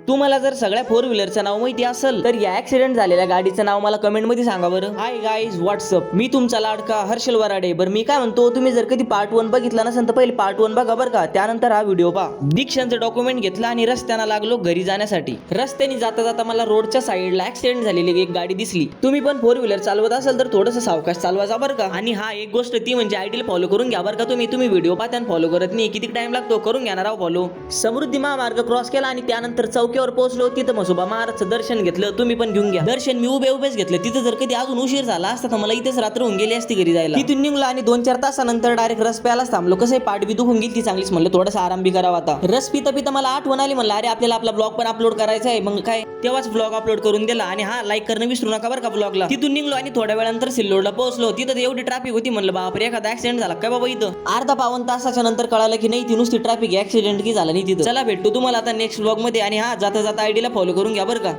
तुम्हाला जर सगळ्या 4 व्हीलरचं नाव माहिती असेल तर या ऍक्सिडेंट झालेल्या गाडीचं नाव मला कमेंट मध्ये सांगा बरं. हाय गाईज, व्हॉट्सअप, मी तुमचा लाडका हर्षल वराडे. बरं मी काय म्हणतो, तुम्ही जर कधी पार्ट 1 बघितला नसेल तर पहिले पार्ट 1 बघा बरं का, त्यानंतर हा व्हिडिओ पहा. दीक्षांचं डॉक्युमेंट घेतलं आणि रस्त्यानं लागलो घरी जाण्यासाठी. रस्त्याने जाता जाता मला रोडच्या साईडला ऍक्सिडेंट झालेली एक गाडी दिसली. तुम्ही पण 4 व्हीलर चालवत असाल तर थोडंसं सावकाश चालवायचा बरं का. आणि हा एक गोष्ट ती म्हणजे आयडीला फॉलो करून घ्या बरं का. तुम्ही व्हिडिओ पाहता आणि फॉलो करत नाही, किती टाइम लागतो, करून घ्या ना राव फॉलो. समृद्धी महामार्ग क्रॉस केला आणि त्यानंतर चौकीवर पोहोचलो. तिथं म्हसोबा महाराजचं दर्शन घेतलं. तुम्ही पण घेऊन घ्या दर्शन. मी उभेच घेतलं. तिथं जर कधी अजून उशीर झाला असता तर मला इथेच रात्र होऊन गेली असती घरी जायला. तिथून निघलो आणि 2-4 तासानंतर डायरेक्ट रस प्यायलाच थांबलो. कसं पाठ बी दुखून गेली ती चांगलीच, म्हणलं थोडासा आराम बी करावा. आता रस पिता पिता मला आठवण आली, म्हणलं अरे आपल्याला आपला ब्लॉग पण अपलोड करायचा आहे. मग काय तेव्हाच ब्लॉग अपलोड करून दिला. आणि हा लाईक करणं विसरू नका बरं का ब्लॉगला. तिथून निघलो आणि थोड्या वेळानंतर सिल्लोडला पोहोचलो. तिथं एवढी ट्रॅफिक होती, म्हणलं बापरे एखादा ऍक्सिडेंट झाला काय बाबा इथं. अर्धा पाऊण तासाच्या नंतर कळालं की नाही, ती नुसती ट्रॅफिक, ऍक्सिडेंट की झाला नाही तिथं. चला भेटतो तुम्हाला आता नेक्स्ट ब्लॉग मध्ये. आणि हा जाता जाता आयडीला फॉलो करून घ्या बरं का.